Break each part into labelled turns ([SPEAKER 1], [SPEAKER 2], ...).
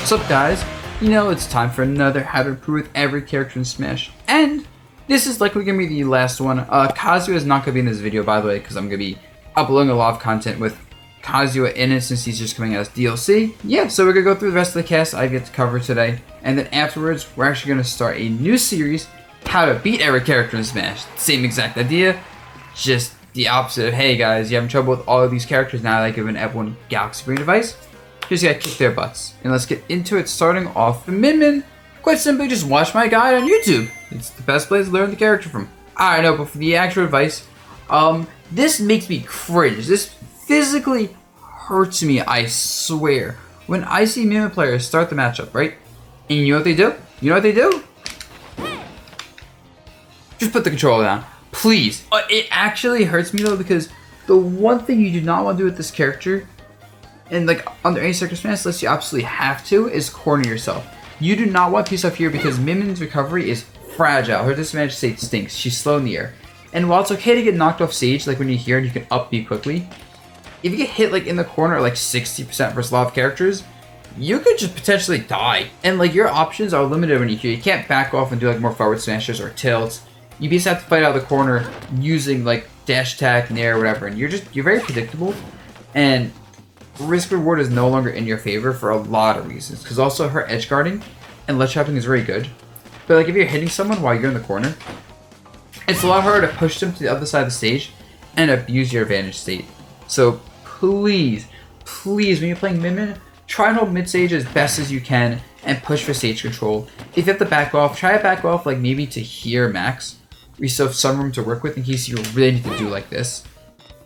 [SPEAKER 1] What's up, guys? You know, it's time for another How to Improve with Every Character in Smash. And this is likely going to be the last one. Kazuya is not going to be in this video, by the way, because I'm going to be uploading a lot of content with Kazuya in it since he's just coming out as DLC. Yeah, so we're going to go through the rest of the cast I get to cover today. And then afterwards, we're actually going to start a new series, How to Beat Every Character in Smash. Same exact idea, just the opposite of, hey guys, you're having trouble with all of these characters now that I've given everyone Galaxy Brain device. Just gotta kick their butts. And let's get into it, starting off with Min. Quite simply, just watch my guide on YouTube. It's the best place to learn the character from. I know, but for the actual advice, this makes me cringe. This physically hurts me, I swear. When I see Min players start the matchup, right? And you know what they do? You know what they do? Just put the controller down. Please. It actually hurts me though, because the one thing you do not want to do with this character, and like under any circumstance, unless you absolutely have to, is corner yourself. You do not want to yourself here because Min's recovery is fragile. Her disadvantage state stinks. She's slow in the air. And while it's okay to get knocked off stage, like when you're here and you can up B quickly, if you get hit like in the corner like 60% versus a lot of characters, you could just potentially die. And like your options are limited when you're here. You can't back off and do like more forward smashes or tilts. You basically have to fight out of the corner using like dash attack, nair, whatever. And you're very predictable. And risk reward is no longer in your favor for a lot of reasons, because also her edge guarding and ledge trapping is very good, but like if you're hitting someone while you're in the corner, it's a lot harder to push them to the other side of the stage and abuse your advantage state. So please when you're playing Min, try and hold mid stage as best as you can and push for stage control. If you have to back off, try to back off like maybe to here max, where you still have some room to work with in case you really need to do like this.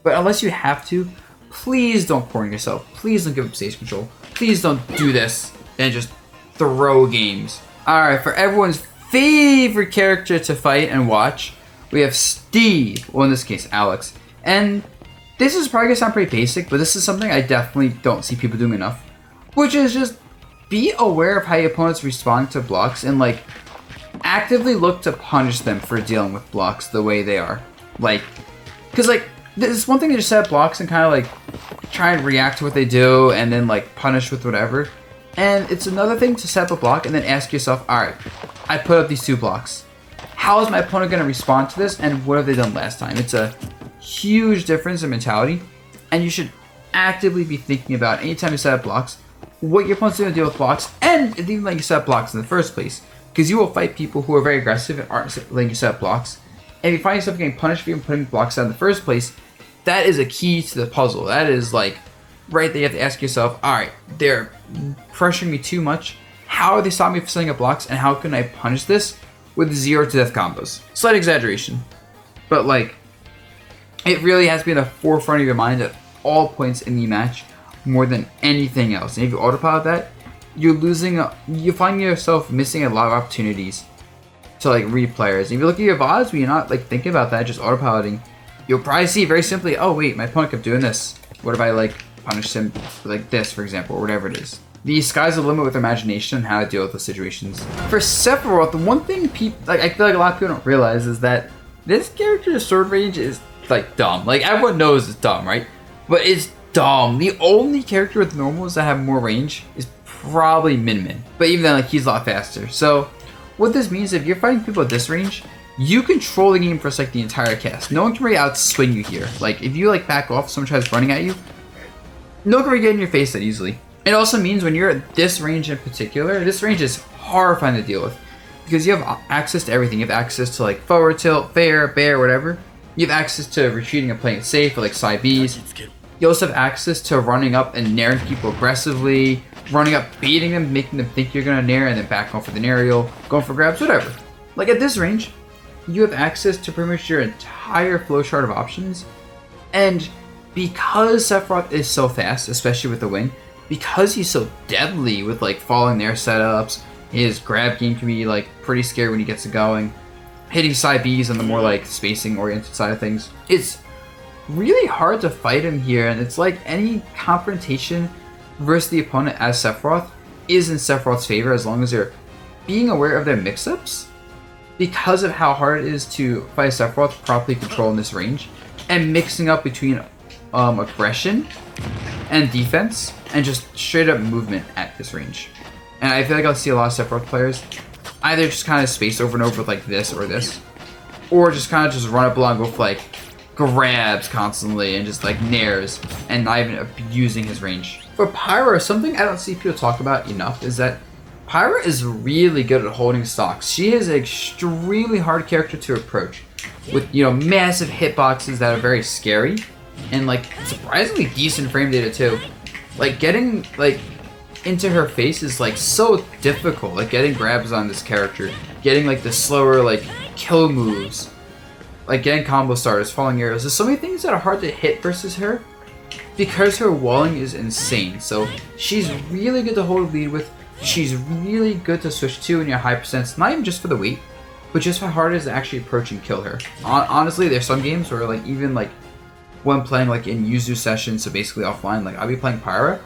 [SPEAKER 1] But unless you have to, please don't corner yourself. Please don't give up stage control. Please don't do this and just throw games. Alright, for everyone's favorite character to fight and watch, we have Steve, well in this case, Alex. And this is probably gonna sound pretty basic, but this is something I definitely don't see people doing enough, which is just be aware of how your opponents respond to blocks and like actively look to punish them for dealing with blocks the way they are. Like, cause like, it's one thing to just set up blocks and kind of like try and react to what they do and then like punish with whatever. And it's another thing to set up a block and then ask yourself, alright, I put up these two blocks. How is my opponent going to respond to this and what have they done last time? It's a huge difference in mentality, and you should actively be thinking about anytime you set up blocks, what your opponent's going to deal with blocks, and even letting you set up blocks in the first place. Because you will fight people who are very aggressive and aren't letting you set up blocks. And if you find yourself getting punished for even putting blocks down in the first place, that is a key to the puzzle. That is like, right there you have to ask yourself, alright, they're pressuring me too much. How are they stopping me from setting up blocks, and how can I punish this with 0 to death combos? Slight exaggeration, but like, it really has to be in the forefront of your mind at all points in the match more than anything else. And if you autopilot that, you find yourself missing a lot of opportunities to like read players. If you look at your VODs where you're not like thinking about that, just autopiloting, you'll probably see very simply, oh wait, my opponent kept doing this. What if I like punish him like this, for example, or whatever it is. The sky's the limit with imagination and how to deal with those situations. For Sephiroth, the one thing I feel like a lot of people don't realize is that this character's sword range is like dumb. Like everyone knows it's dumb, right? But it's dumb. The only character with normals that have more range is probably Min. But even then, like he's a lot faster. So what this means, if you're fighting people at this range, you control the game for like the entire cast. No one can really outswing you here. Like if you like back off, someone tries running at you, no one can really get in your face that easily. It also means when you're at this range in particular, this range is horrifying to deal with because you have access to everything. You have access to like forward tilt, fair, bear, whatever. You have access to retreating and playing it safe or like side Bs. You also have access to running up and nairing people aggressively, running up, baiting them, making them think you're gonna nair and then back off with an aerial, going for grabs, whatever. Like at this range, you have access to pretty much your entire flowchart of options. And because Sephiroth is so fast, especially with the wing, because he's so deadly with like falling nair setups, his grab game can be like pretty scary when he gets it going. Hitting side Bs on the more like spacing oriented side of things, it's really hard to fight him here, and it's like any confrontation versus the opponent as Sephiroth is in Sephiroth's favor as long as you're being aware of their mix-ups, because of how hard it is to fight Sephiroth properly controlling this range and mixing up between aggression and defense and just straight up movement at this range. And I feel like I'll see a lot of Sephiroth players either just kind of space over and over with like this or this, or just kind of just run up along with like grabs constantly and just like nairs and not even abusing his range. For Pyra, something I don't see people talk about enough is that Pyra is really good at holding stocks. She is an extremely hard character to approach with, you know, massive hitboxes that are very scary and like surprisingly decent frame data too. Like getting like into her face is like so difficult. Like getting grabs on this character, getting like the slower like kill moves, like getting combo starters, falling arrows. There's so many things that are hard to hit versus her because her walling is insane. So she's really good to hold a lead with. She's really good to switch to in your high percents, not even just for the weight, but just how hard it is to actually approach and kill her. Honestly, there's some games where like even like when playing like in Yuzu sessions, so basically offline, like I'll be playing Pyra,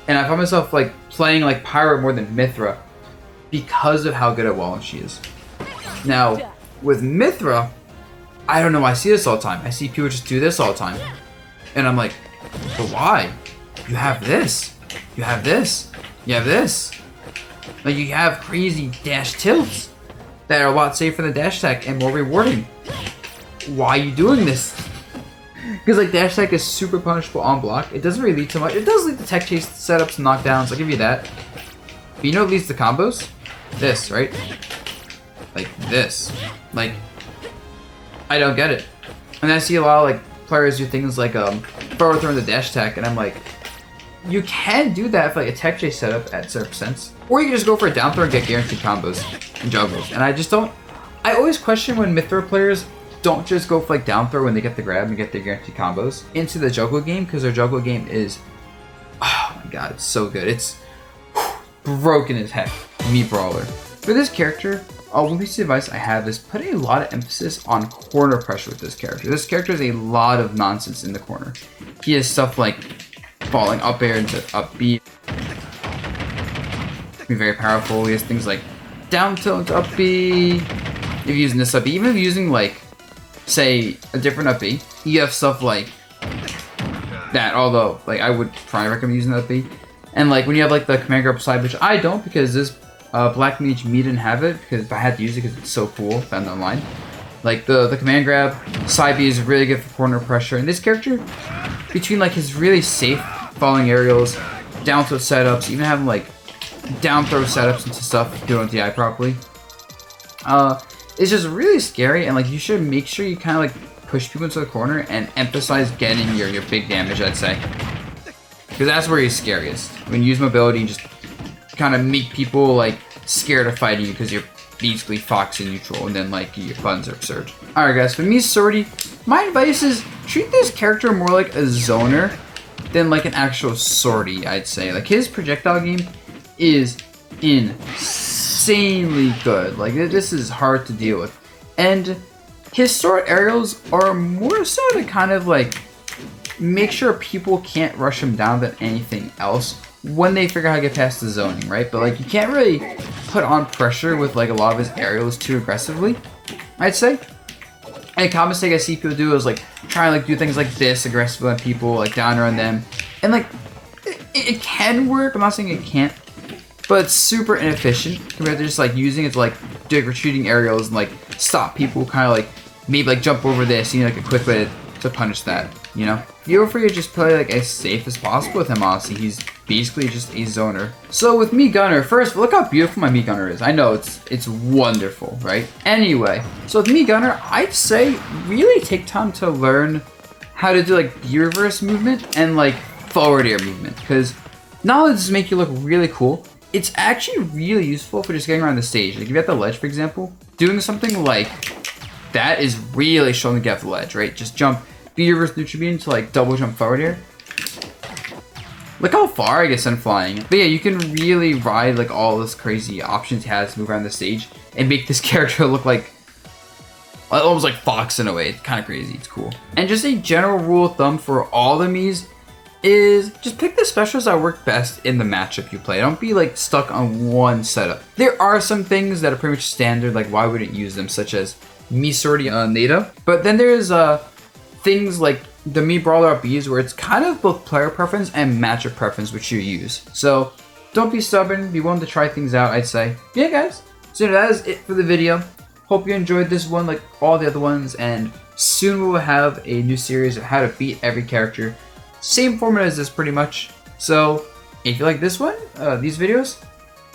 [SPEAKER 1] and I find myself like playing like Pyra more than Mythra because of how good at walling she is. Now, with Mythra, I don't know, I see this all the time. I see people just do this all the time. And I'm like, but why? You have this. You have this. You have this. Like, you have crazy dash tilts that are a lot safer than dash attack and more rewarding. Why are you doing this? Because, like, dash attack is super punishable on block. It doesn't really lead to much. It does lead to tech chase setups and knockdowns. I'll give you that. But you know what leads to combos? This, right? Like, this. Like, I don't get it. And I see a lot of, like, players do things like, forward throw in the dash attack, and I'm like, you can do that for like a tech chase setup at certain percents. Or you can just go for a down throw and get guaranteed combos and juggles. And I just don't, I always question when Mythra players don't just go for like down throw when they get the grab and get their guaranteed combos into the juggle game, because their juggle game is, oh my god, it's so good. It's broken as heck. Mii Brawler. For this character, one piece of advice I have is put a lot of emphasis on corner pressure with this character. This character has a lot of nonsense in the corner. He has stuff like falling up air into up B. Be very powerful. He has things like down tilt into up B. If you're using this up B, even if you're using like, say, a different up B, you have stuff like that. Although, like, I would try to recommend using up B. And like when you have like the command grab side, which I don't because this Black Mage Mii didn't have it because I had to use it because it's so cool. Found it online. Like the command grab side B is really good for corner pressure. And this character, between like his really safe falling aerials, down throw setups, even having like down throw setups into stuff, doing DI properly, it's just really scary. And like you should make sure you kind of like push people into the corner and emphasize getting your big damage, I'd say, because that's where he's scariest. When you use mobility and just kind of make people like scared of fighting you because you're basically Fox in neutral, and then like your buttons are absurd. Alright guys, for Mii Swordy, my advice is treat this character more like a zoner than like an actual swordy, I'd say. Like his projectile game is insanely good. Like this is hard to deal with. And his sword aerials are more so to kind of like make sure people can't rush him down than anything else when they figure out how to get past the zoning, right? But like you can't really put on pressure with like a lot of his aerials too aggressively, I'd say. And a common mistake I see people do is like try to like do things like this aggressively on people, like down on them, and like it can work. I'm not saying it can't, but it's super inefficient compared to just like using it to like do like retreating aerials and like stop people, kind of like maybe like jump over this, you know, like a quick way to punish that, you know? Feel free to just play like as safe as possible with him, honestly. He's basically just a zoner. So with Mii Gunner, first, look how beautiful my Mii Gunner is. I know, it's wonderful, right? Anyway, so with Mii Gunner, I'd say really take time to learn how to do like B reverse movement and like forward air movement, because not only does this make you look really cool, it's actually really useful for just getting around the stage. Like if you have the ledge, for example, doing something like that is really showing the get the ledge, right? Just jump B reverse neutral beam to like double jump forward air. Look how far I get sent flying. But yeah, you can really ride like all this crazy options he has to move around the stage and make this character look like almost like Fox in a way. It's kind of crazy. It's cool. And just a general rule of thumb for all the Miis is just pick the specials that work best in the matchup you play. Don't be like stuck on one setup. There are some things that are pretty much standard, like why wouldn't you use them, such as Mii Swordy Nada. But then there's things like the Mii Brawler up Bs where it's kind of both player preference and matchup preference which you use. So don't be stubborn. Be willing to try things out, I'd say. Yeah, guys. So that is it for the video. Hope you enjoyed this one like all the other ones, and soon we will have a new series of how to beat every character. Same format as this pretty much. So if you like this one, these videos,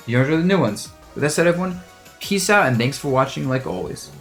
[SPEAKER 1] you enjoy the new ones. With that said, everyone, peace out and thanks for watching like always.